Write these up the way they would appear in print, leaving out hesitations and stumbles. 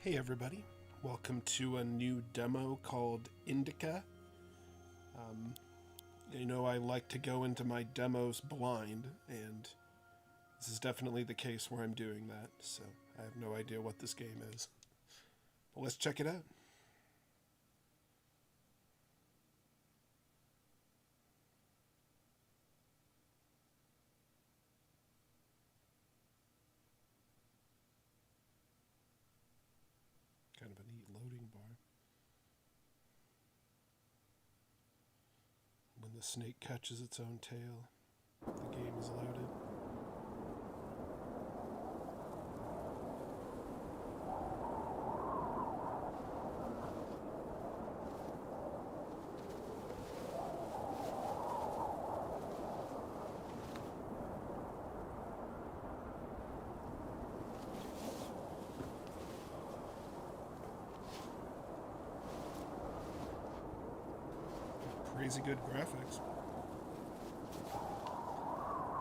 Hey everybody, welcome to a new demo called Indika. I like to go into my demos blind, and this is definitely the case where I'm doing that, so I have no idea what this game is. But let's check it out. Kind of a neat loading bar. When the snake catches its own tail, the game is loaded. Crazy good graphics.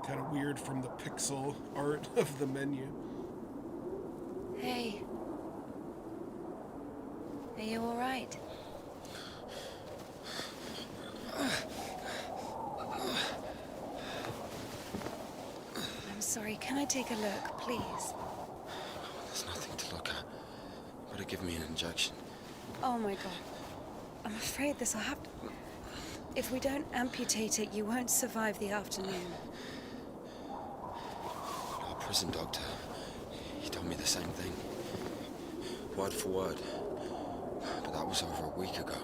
Kind of weird from the pixel art of the menu. Hey. Are you alright? I'm sorry, can I take a look, please? There's nothing to look at. Better give me an injection. Oh my god. I'm afraid this'll have to... If we don't amputate it, you won't survive the afternoon. Our prison doctor, he told me the same thing. Word for word. But that was over a week ago.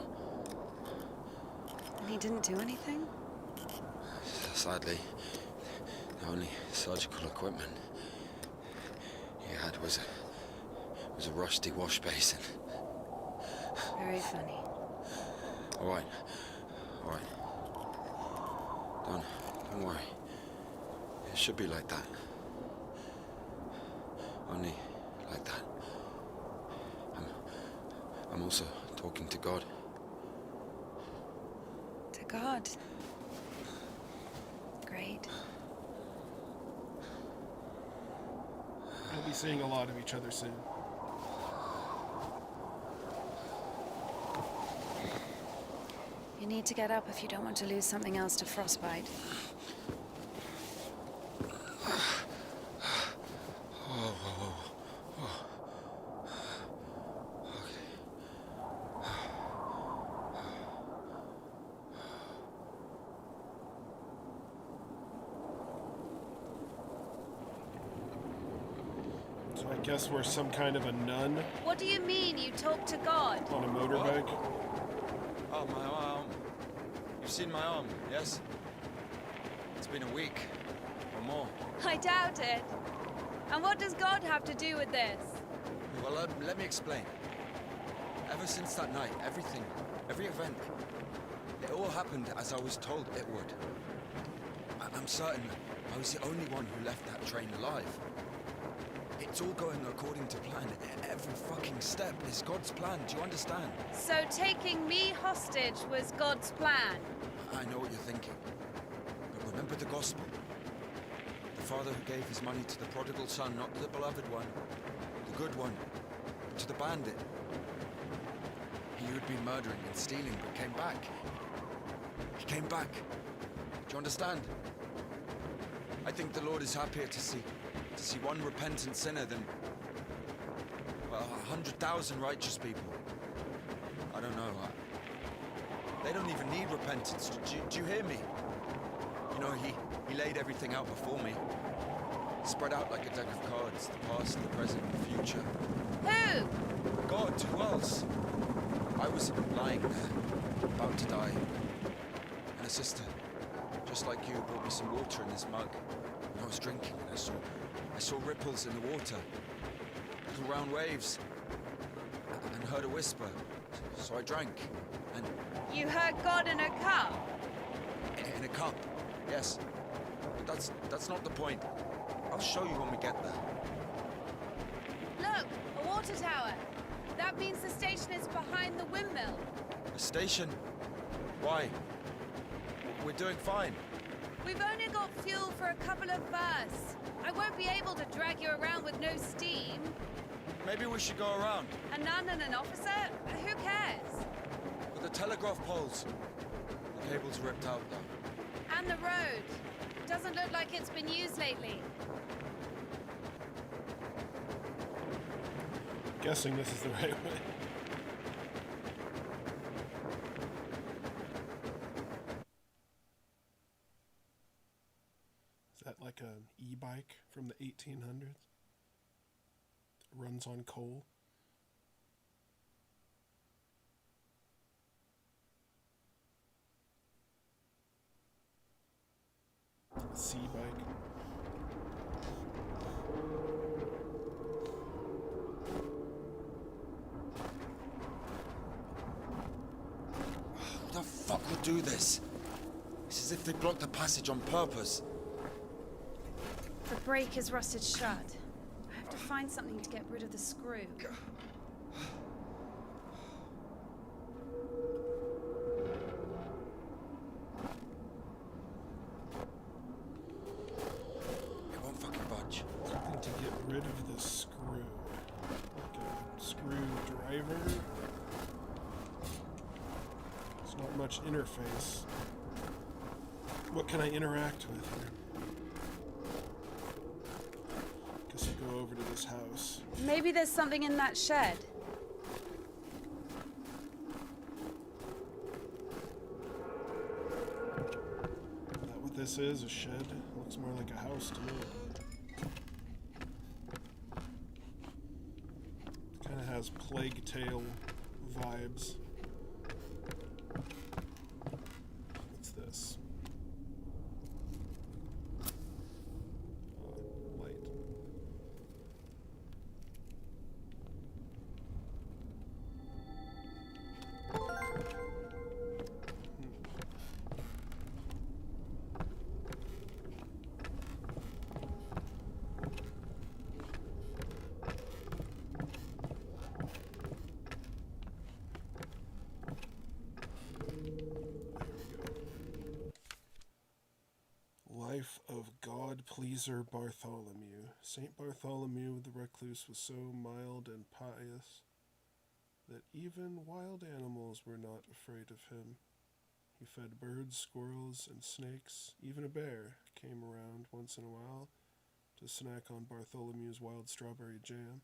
And he didn't do anything? Sadly, the only surgical equipment he had was a rusty wash basin. Very funny. All right. Don't worry. It should be like that. Only like that. I'm also talking to God. To God. Great. We'll be seeing a lot of each other soon. You need to get up if you don't want to lose something else to frostbite. So I guess we're some kind of a nun What do you mean you talk to God? on a motorbike. Oh, my arm. You've seen my arm, yes? It's been a week, or more. I doubt it. And what does God have to do with this? Well, let me explain. Ever since that night, every event, it all happened as I was told it would. I'm certain I was the only one who left that train alive. It's all going according to plan. Every fucking step is God's plan, do you understand? So taking me hostage was God's plan? I know what you're thinking. But remember the gospel. The father who gave his money to the prodigal son, not the beloved one, the good one, but to the bandit. He who'd been murdering and stealing but came back. He came back. Do you understand? I think the Lord is happier to see one repentant sinner than, well, 100,000 righteous people. I don't know. They don't even need repentance. Do you hear me? You know, he laid everything out before me. Spread out like a deck of cards. The past, the present, the future. Who? God, who else? I was lying there, about to die. And a sister, just like you, brought me some water in this mug. And I was drinking, and I saw ripples in the water. Little round waves. And heard a whisper. So I drank. And You heard God in a cup? in a cup, yes. But that's not the point. I'll show you when we get there. Look, a water tower. That means the station is behind the windmill. A station? Why? We're doing fine. We've only got fuel for a couple of bursts. I won't be able to drag you around with no steam. Maybe we should go around. A nun and an officer? Who cares? But the telegraph poles. The cable's ripped out, though. And the road. Doesn't look like it's been used lately. Guessing this is the right way. Is that like an e-bike from the 1800s? It runs on coal. Sea bike. Who the fuck would do this? It's as if they blocked the passage on purpose. The brake is rusted shut. I have to find something to get rid of the screw. It won't fucking budge. Something to get rid of the screw. Like a screwdriver. There's not much interface. What can I interact with here? Guess I'll go over to this house. Maybe there's something in that shed. Is that what this is? A shed? Looks more like a house to me. Kind of has Plague Tale vibes. What's this? Light. Life of God-pleaser Bartholomew. Saint Bartholomew the recluse was so mild and pious that even wild animals were not afraid of him. He fed birds, squirrels, and snakes. Even a bear came around once in a while to snack on Bartholomew's wild strawberry jam.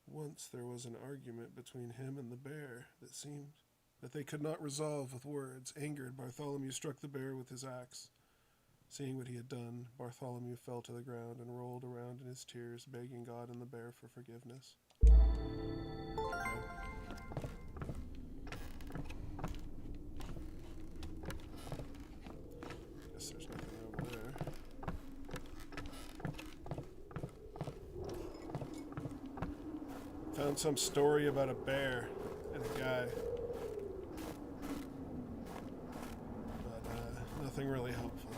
Once there was an argument between him and the bear that seemed that they could not resolve with words. Angered, Bartholomew struck the bear with his axe. Seeing what he had done, Bartholomew fell to the ground and rolled around in his tears, begging God and the bear for forgiveness. Okay. Guess there's nothing over there. Found some story about a bear and a guy. But nothing really helpful.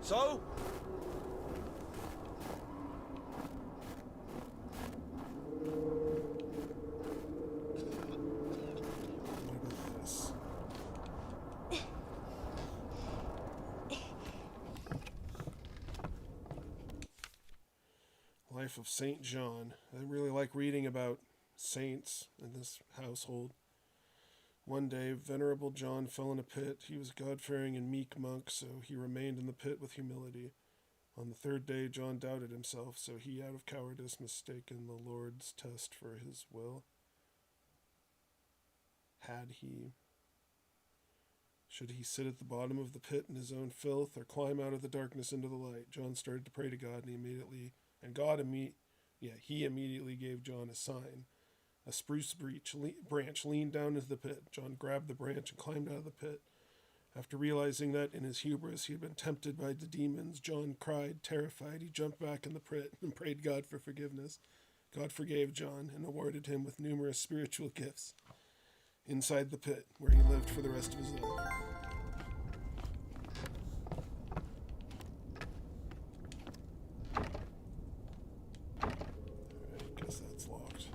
So? What about this? Life of Saint John. I really like reading about saints in this household. One day, Venerable John fell in a pit. He was God-fearing and meek monk, so he remained in the pit with humility. On the third day, John doubted himself, so he, out of cowardice, mistaken the Lord's test for his will. Should he sit at the bottom of the pit in his own filth, or climb out of the darkness into the light? John started to pray to God, and he immediately gave John a sign. A spruce branch leaned down into the pit. John grabbed the branch and climbed out of the pit. After realizing that, in his hubris, he had been tempted by the demons, John cried, terrified. He jumped back in the pit and prayed God for forgiveness. God forgave John and awarded him with numerous spiritual gifts inside the pit, where he lived for the rest of his life. Alright, guess that's locked.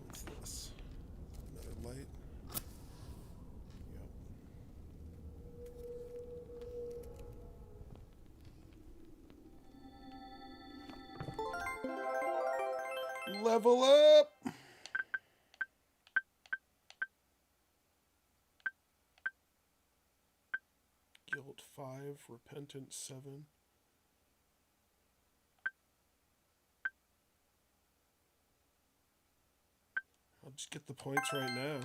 What's this? Another light. Yep. Level up! Guilt 5, Repentance 7. I'll just get the points right now.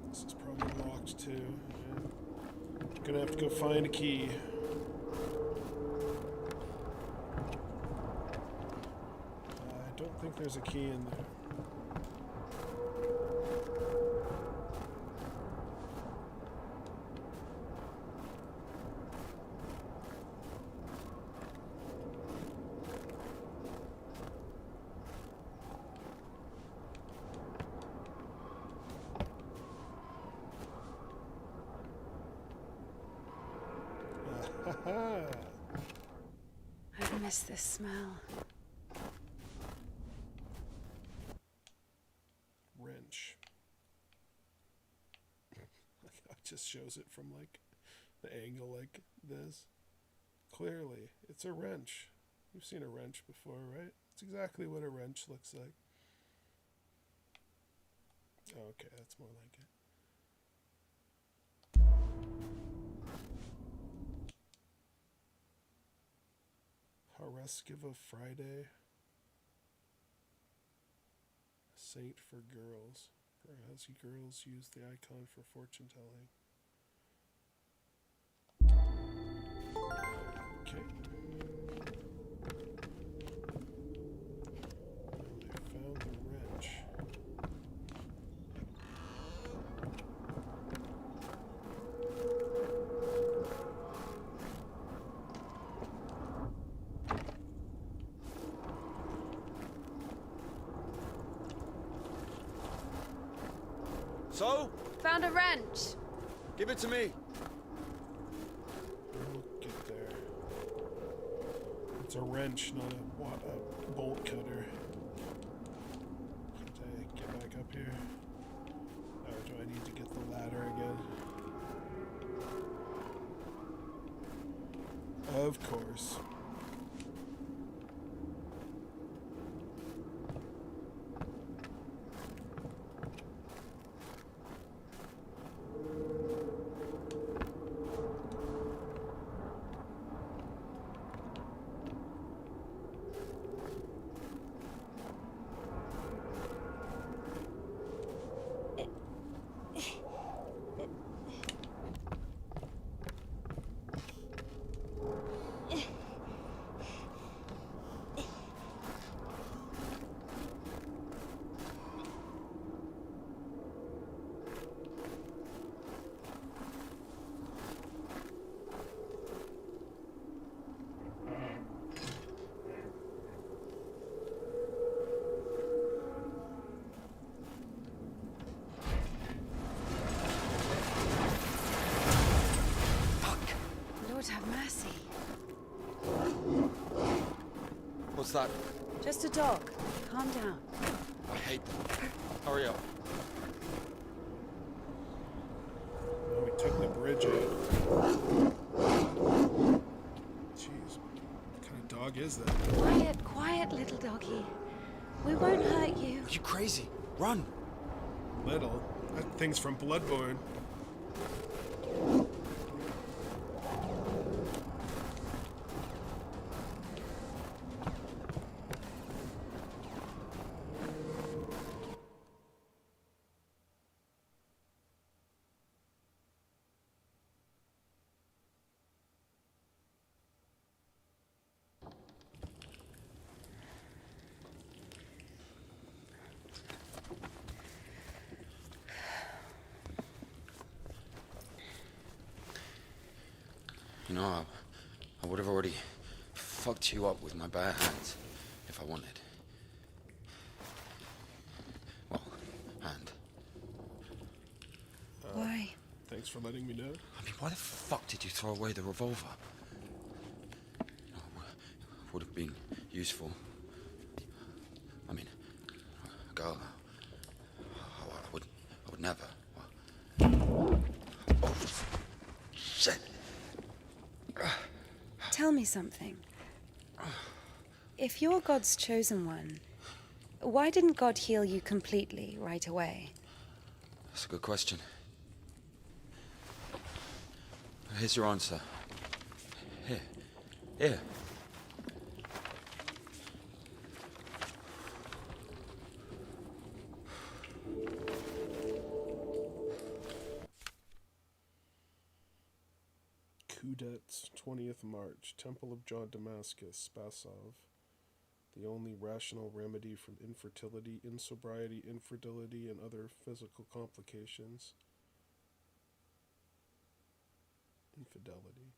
This is probably locked too. Yeah. Gonna have to go find a key. I don't think there's a key in there. I miss this smell. Wrench. It just shows it from like the angle like this. Clearly, it's a wrench. You've seen a wrench before, right? It's exactly what a wrench looks like. Oh, okay, that's more like it. Hareskiva Friday. Saint for girls. Whereas girls use the icon for fortune telling. Okay. Now I found the wrench. So? Found a wrench. Give it to me. We'll get there. It's a wrench, not a bolt cutter. Can't I get back up here? Or do I need to get the ladder again? Of course. Lord have mercy. What's that? Just a dog. Calm down. I hate them. Hurry up. Oh, we took the bridge out. Jeez, what kind of dog is that? Quiet, quiet, little doggy. We won't hurt you. Are you crazy? Run! Little? That thing's from Bloodborne. You know, I would have already fucked you up with my bare hands if I wanted. Well, hand. Why? Thanks for letting me know. I mean, why the fuck did you throw away the revolver? Would have been useful. I mean, a girl. I would never. Oh, shit. Tell me something. If you're God's chosen one, why didn't God heal you completely right away? That's a good question. Here's your answer. Here. Kudets, 20th March, Temple of John Damascus, Spasov. The only rational remedy from infertility, insobriety, infidelity, and other physical complications. Infidelity.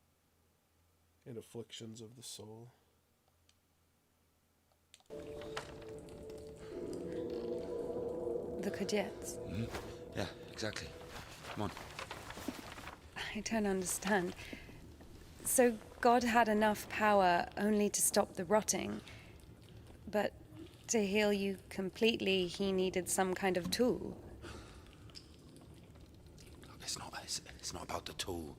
And afflictions of the soul. The Kudets. Mm-hmm. Yeah, exactly. Come on. I don't understand. So God had enough power only to stop the rotting, but to heal you completely, he needed some kind of tool. Look, it's not about the tool.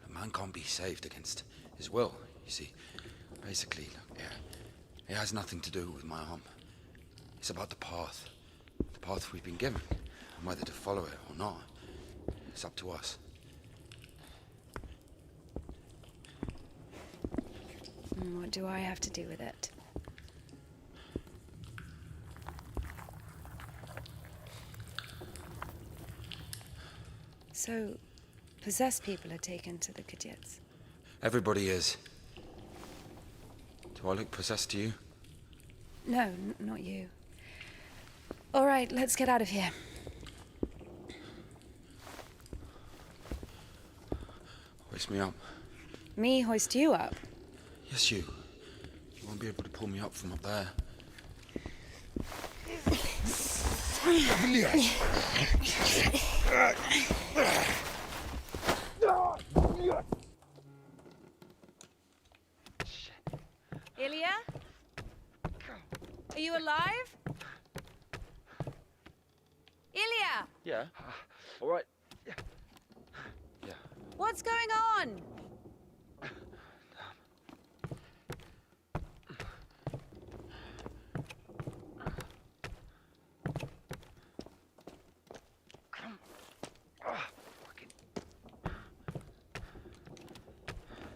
A man can't be saved against his will, you see. Basically, look, it has nothing to do with my arm. It's about the path we've been given, and whether to follow it or not. It's up to us. What do I have to do with it? So, possessed people are taken to the Kudets. Everybody is. Do I look possessed to you? No, not you. All right, let's get out of here. Hoist me up. Me hoist you up? Yes, you. You won't be able to pull me up from up there. Ilya? Are you alive? Ilya! Yeah. All right. Yeah. What's going on?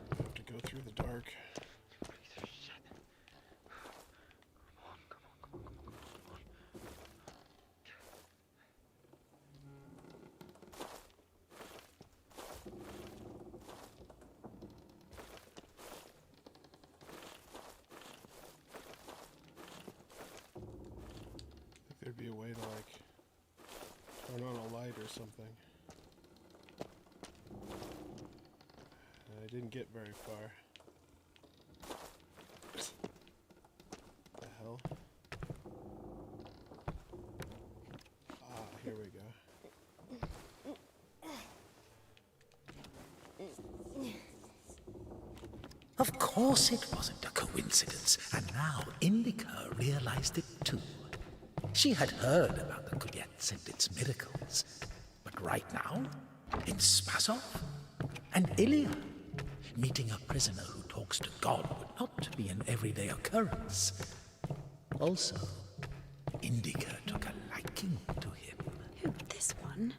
Have to go through the dark. There'd be a way to, like, turn on a light or something. I didn't get very far. The hell? Ah, here we go. Of course it wasn't a coincidence, and now Indika realized it too. She had heard about the Kudets and its miracles, but right now, in Spasov, and Ilya, meeting a prisoner who talks to God would not be an everyday occurrence. Also, Indika took a liking to him. Who, this one?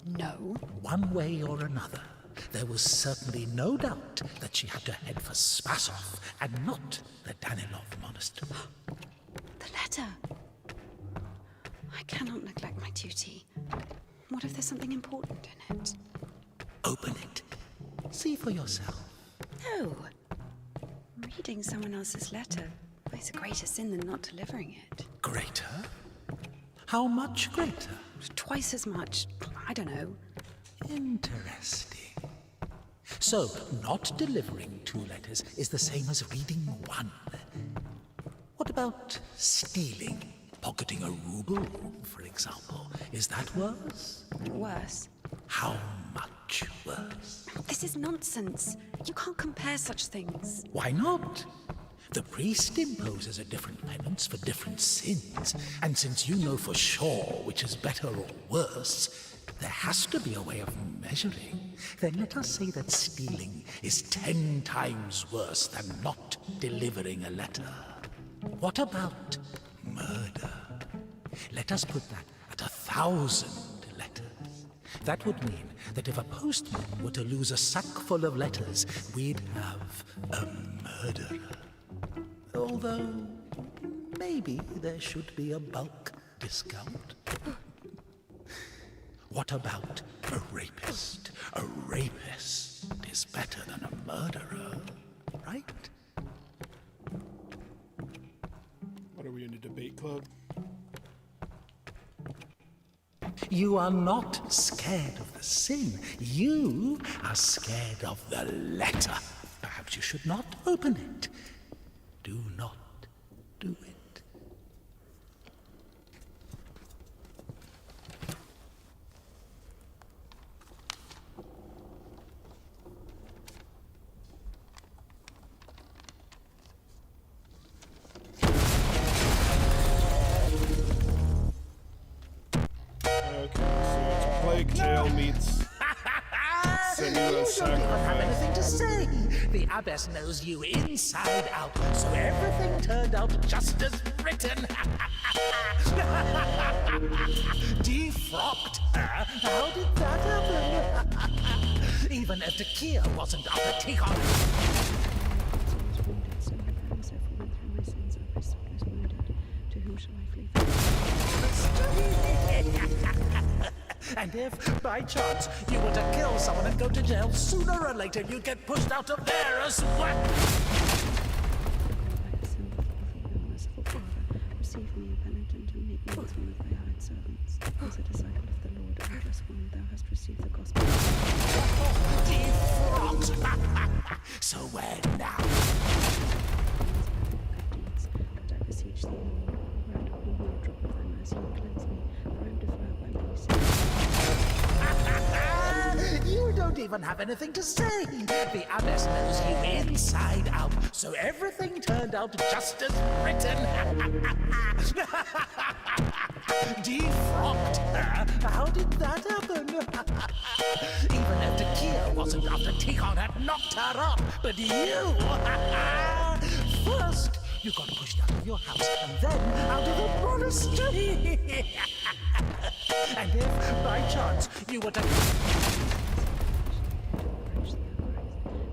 No. One way or another, there was certainly no doubt that she had to head for Spasov and not the Danilov monastery. The letter. I cannot neglect my duty. What if there's something important in it? Open it. See for yourself. No. Reading someone else's letter is a greater sin than not delivering it. Greater? How much greater? Twice as much. I don't know. Interesting. So, not delivering 2 letters is the same as reading 1. What about stealing? Pocketing a ruble, for example. Is that worse? Worse. how much worse? This is nonsense. You can't compare such things. Why not? The priest imposes a different penance for different sins, and since you know for sure which is better or worse, there has to be a way of measuring. Then let us say that stealing is 10 times worse than not delivering a letter. What about murder? Let us put that at 1,000 letters. That would mean that if a postman were to lose a sack full of letters, we'd have a murderer. Although, maybe there should be a bulk discount. What about a rapist? A rapist is better than a murderer, right? What are we in a debate club? You are not scared of the sin. You are scared of the letter. Perhaps you should not open it. Do not do it. Okay, so it's Plague Tale meets Senua's You don't even have Sacrifice. anything to say. The abbess knows you inside out, so everything turned out just as written. Defrocked her? How did that happen? Even if Takia wasn't up to take on it. So my friends have fallen through my sins, and my soul is wounded. To whom shall I flee from? And if, by chance, you were to kill someone and go to jail, sooner or later you'd get pushed out of there as well. I have sinned before thee, O merciful Father. Receive me, a penitent, and make me as one of thy hired servants. As a disciple of the Lord, and just one, thou hast received the gospel. Defrocked! So where now? Good deeds, but I beseech thee, O Lord, grant upon me a drop of thy mercy and cleanse me, for I am defiled by many sins. You don't even have anything to say. The abbess knows you inside out, so everything turned out just as written. Defrocked her? How did that happen? Even if Takia wasn't after Tikon had knocked her up, but you... First, you got pushed out of your house, and then out of the monastery. And if, by chance, you were to...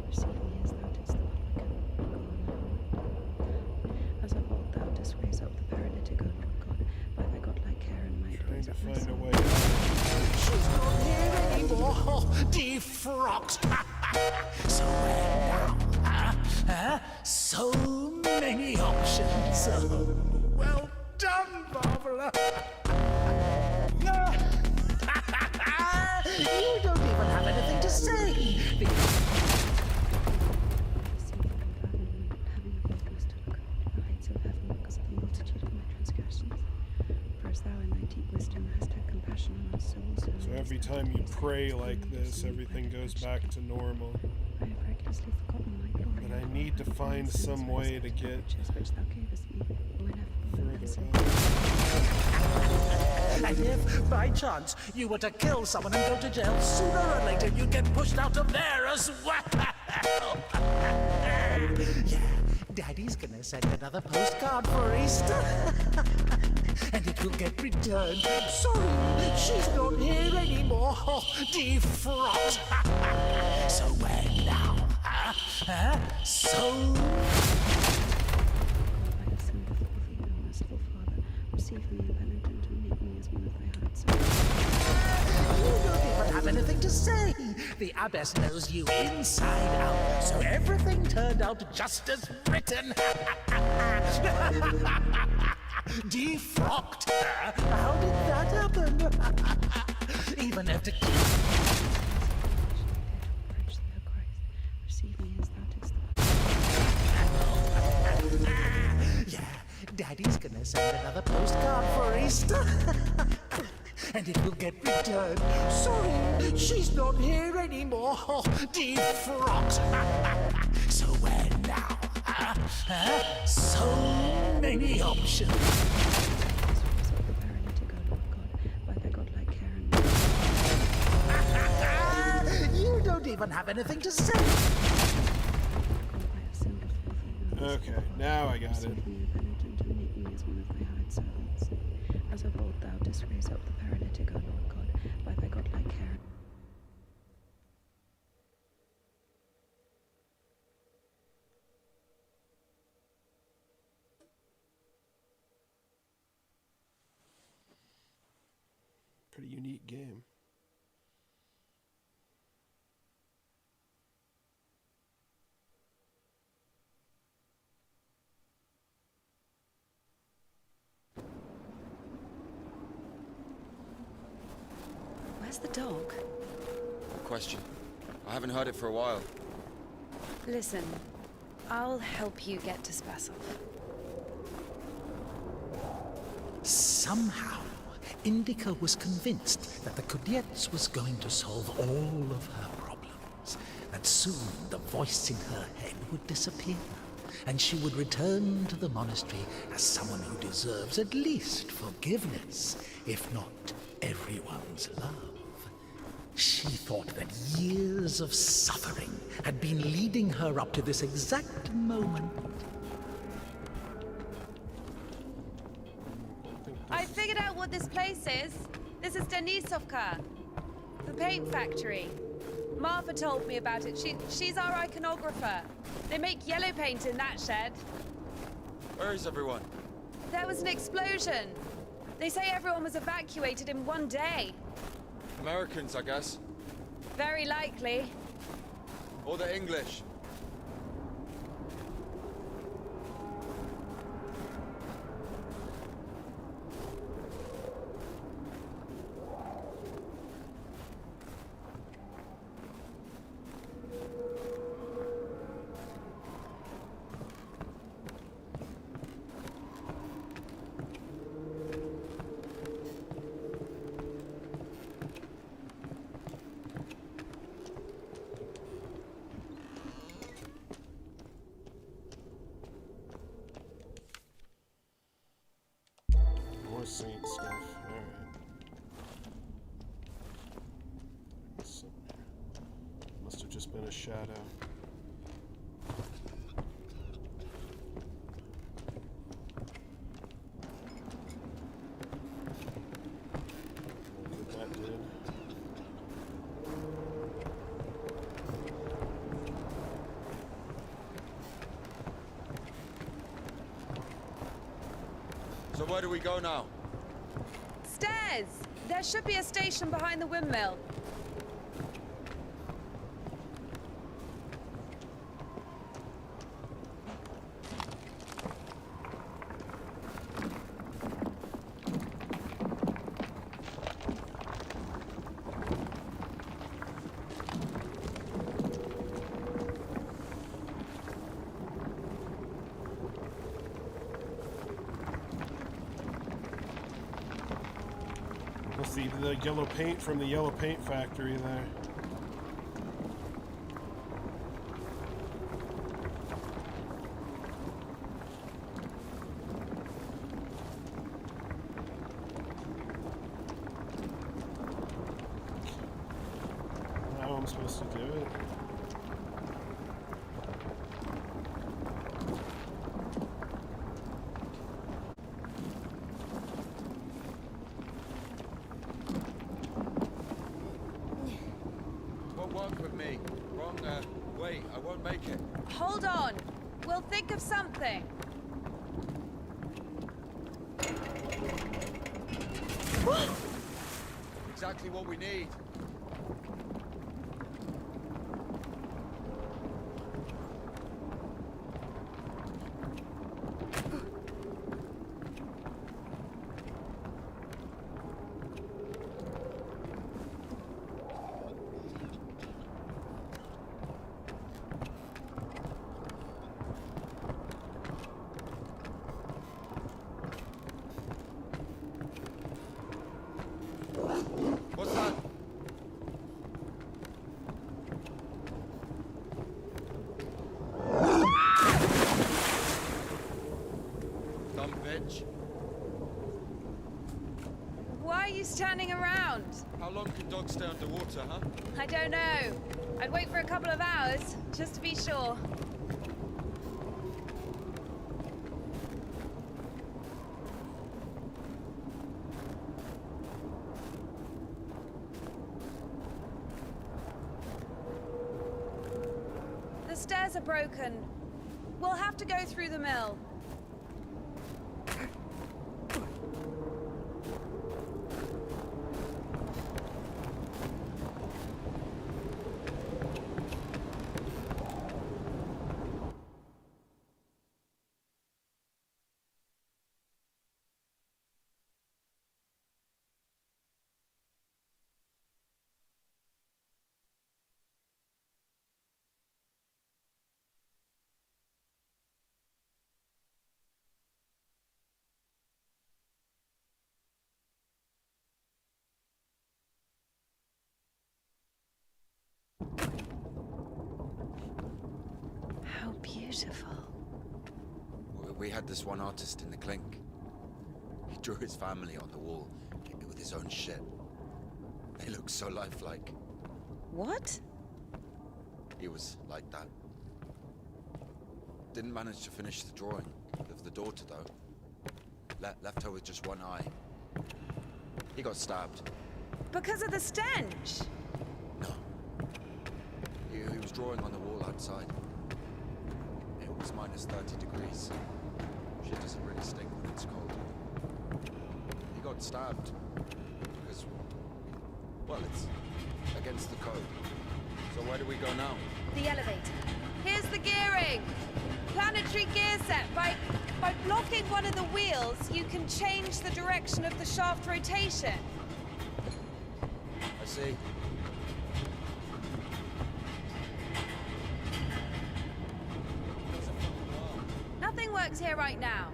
Receive me as thou didst the publican. As of old thou didst raise up the paralytic, O Lord God, by thy godlike care and might. Trying raise to up my find a soul. way out. She's not here anymore. Defrocked. So where now? Huh? So many options. Oh, well done, Barbara. You don't even have anything to say. Receive me, Lord, having a boldness to look up to the heights of heaven because of the multitude of my transgressions. For as thou in thy deep wisdom hast had compassion on us, so also So every time you pray like this, everything goes back to normal. I have recklessly forgotten my glory. But I need to find some way to get which thou gavest me whenever further I up. And if, by chance, you were to kill someone and go to jail, sooner or later you'd get pushed out of there as well. Yeah, Daddy's gonna send another postcard for Easter. And it will get returned. Sorry, she's not here anymore. Defrocked. So where now? Huh? So... I have sinned before thee, O merciful Father. Receive me, a penitent, and make me as one of thy hired servants. You don't even have anything to say. The abbess knows you inside out, so everything turned out just as written. Defrocked her? How did that happen? Even if the... Approach thee, O Christ. Receive me as thou didst the Yeah, Daddy's gonna send another postcard for Easter. and it will get returned. Sorry, she's not here anymore. Defrocked. So where now? So many options. The paralytic, O Lord God, by thy godlike care and You don't even have anything to say. God, I have sinned before thee. and Okay, now I got it. receive me, the penitent, and make me as one of thy hired servants. As of old thou didst raise up the paralytic, O Lord God, by thy godlike care. Pretty unique game. Where's the dog? Good question. I haven't heard it for a while. Listen, I'll help you get to Spasov. Somehow, Indika was convinced that the Kudyets was going to solve all of her problems, that soon the voice in her head would disappear, and she would return to the monastery as someone who deserves at least forgiveness, if not everyone's love. She thought that years of suffering had been leading her up to this exact moment. I figured out what this place is. This is Denisovka, the paint factory. Martha told me about it. She's our iconographer. They make yellow paint in that shed. Where is everyone? There was an explosion. They say everyone was evacuated in one day. Americans, I guess. Very likely. Or the English. More saint stuff. Alright. Must have just been a shadow. Look what that did. So where do we go now? Stairs! There should be a station behind the windmill. Let's see the yellow paint from the yellow paint factory there. How I'm supposed to do it? Won't work with me. Wrong, way. I won't make it. Hold on. We'll think of something. Exactly what we need. Why are you standing around? How long can dogs stay underwater, huh? I don't know. I'd wait for a couple of hours, just to be sure. The stairs are broken. We'll have to go through the mill. How beautiful. We had this one artist in the clink. He drew his family on the wall with his own shit. They look so lifelike. What? He was like that. Didn't manage to finish the drawing of the daughter, though. Left her with just one eye. He got stabbed. Because of the stench? No. He was drawing on the wall outside. It was minus 30 degrees. Shit doesn't really stink when it's cold. He got stabbed. Because, well, it's against the code. So where do we go now? The elevator. Here's the gearing! Planetary gear set. By blocking one of the wheels, you can change the direction of the shaft rotation. I see. Nothing works here right now.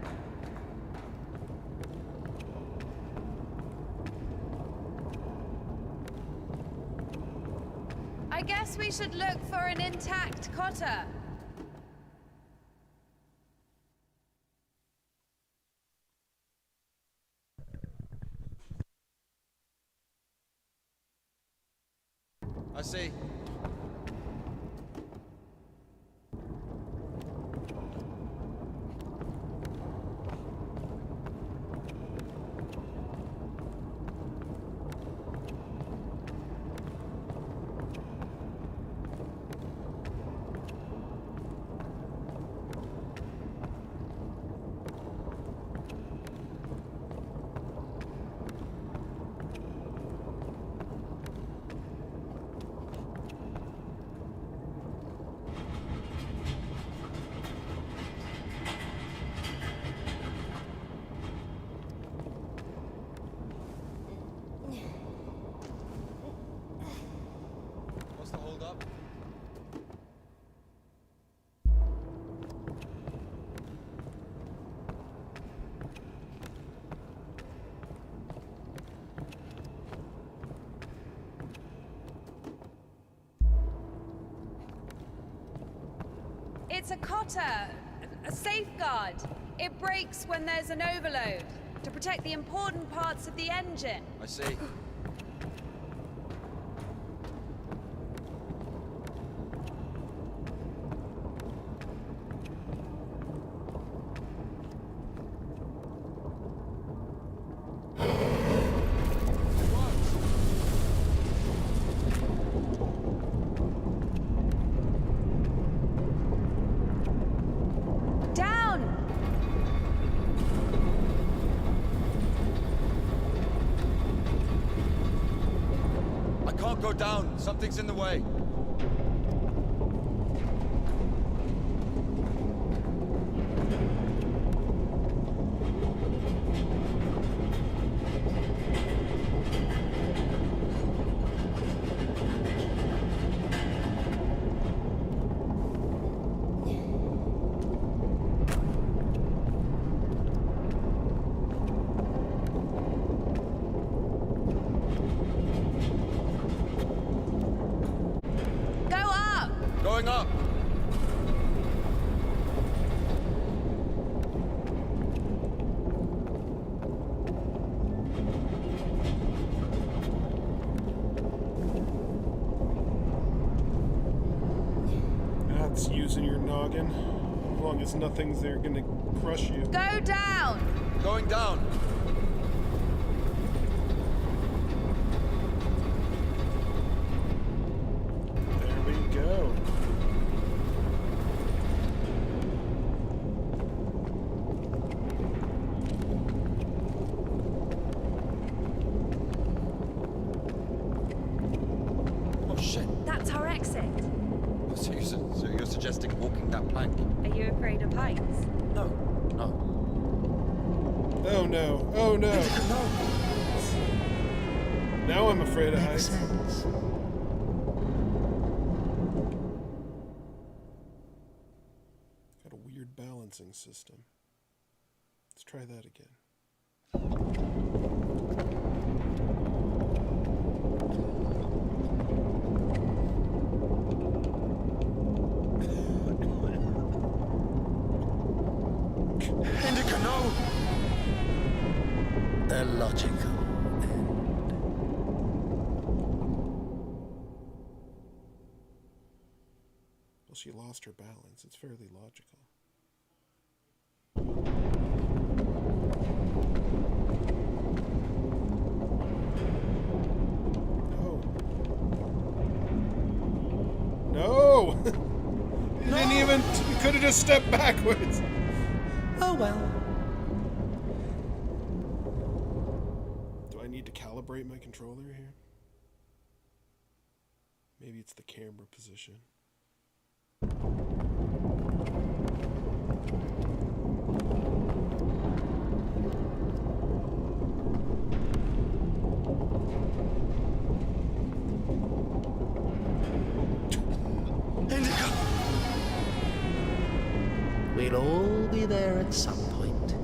I guess we should look for an intact cotter. I see. What's the hold up? It's a cotter, a safeguard. It breaks when there's an overload, to protect the important parts of the engine. I see. Down! I can't go down. Something's in the way. Go up! Going up. It's using your noggin. As long as nothing's there gonna crush you. Go down! Going down. There we go. Oh shit. That's our exit. So you're suggesting walking that plank? Are you afraid of heights? No. No. Oh no. Oh no. No. Now I'm afraid of Makes heights. sense. Got a weird balancing system. Let's try that again. Indika, no! A logical end. Well, she lost her balance. It's fairly logical. No! You didn't even... You could have just stepped backwards. Oh well. Do I need to calibrate my controller here? Maybe it's the camera position. Indika! We'll all be there at some point.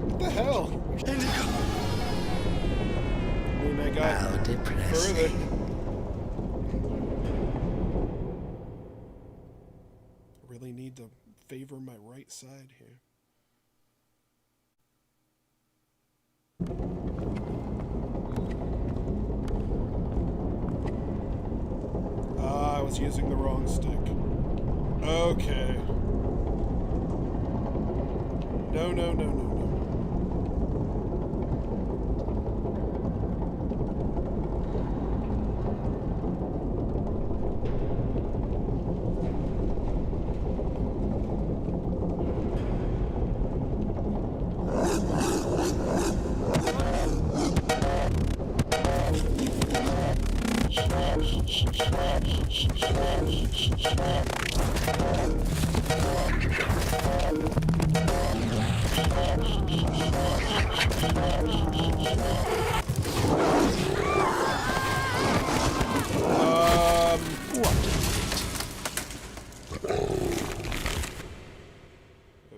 What the hell? Indika! I mean, I got How further. depressing. I really need to favor my right side here. Ah, I was using the wrong stick. Okay. No, no, no, no, no.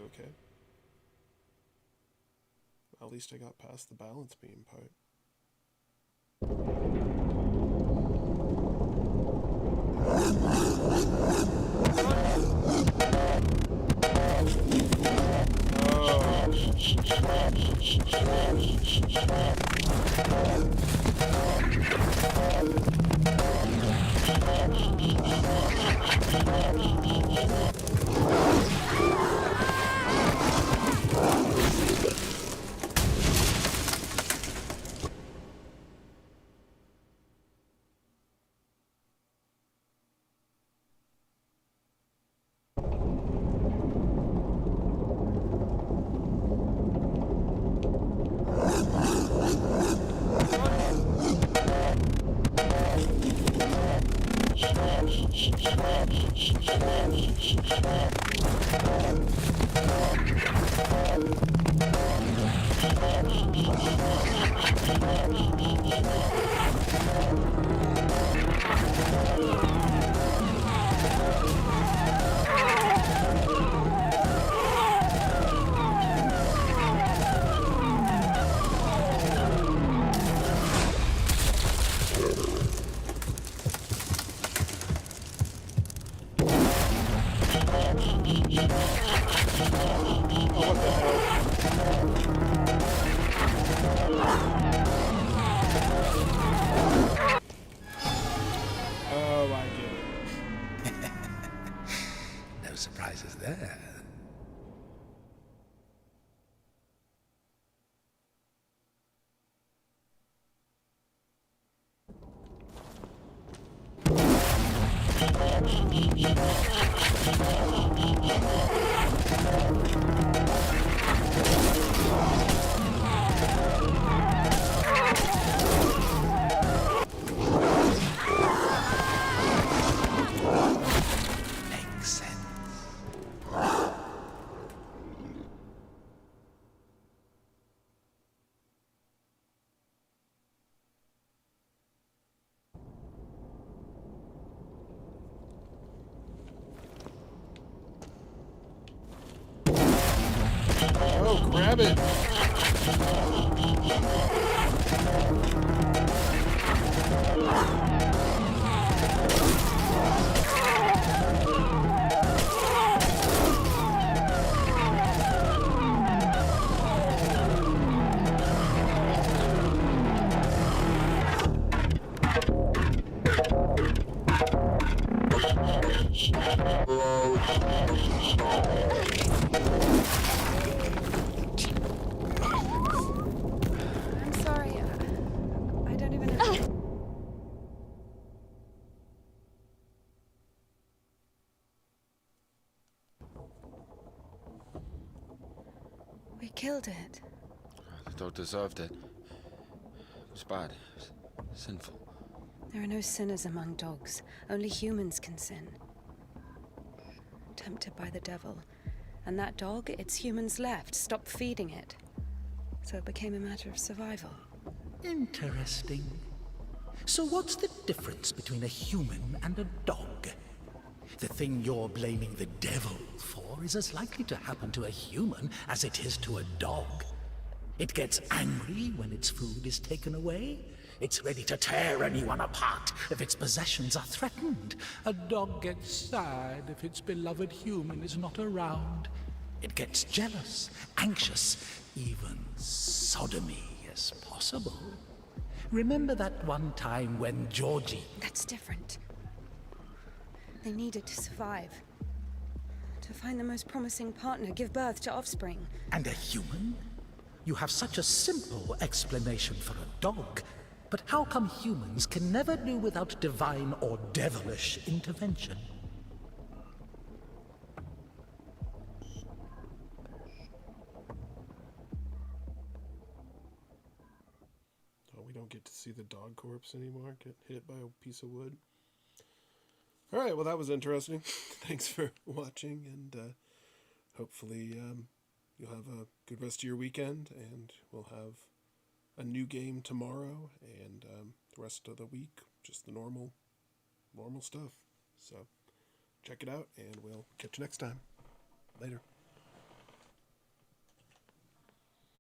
Okay. At least I got past the balance beam part. go! Grab it! I'm sorry. I don't even know. We killed it. The dog deserved it. It was bad. It was sinful. There are no sinners among dogs. Only humans can sin. Tempted by the devil. And that dog, its humans left, stopped feeding it. So it became a matter of survival. Interesting. So what's the difference between a human and a dog? The thing you're blaming the devil for is as likely to happen to a human as it is to a dog. It gets angry when its food is taken away. It's ready to tear anyone apart if its possessions are threatened. A dog gets sad if its beloved human is not around. It gets jealous, anxious, even sodomy is possible. Remember that one time when Georgie... That's different. They need it to survive. To find the most promising partner, give birth to offspring. And a human? You have such a simple explanation for a dog. But how come humans can never do without divine or devilish intervention? Oh, we don't get to see the dog corpse anymore. Get hit by a piece of wood. Alright, well that was interesting. Thanks for watching, and hopefully you'll have a good rest of your weekend, and we'll have a new game tomorrow, and the rest of the week, just the normal stuff. So check it out, and we'll catch you next time. Later.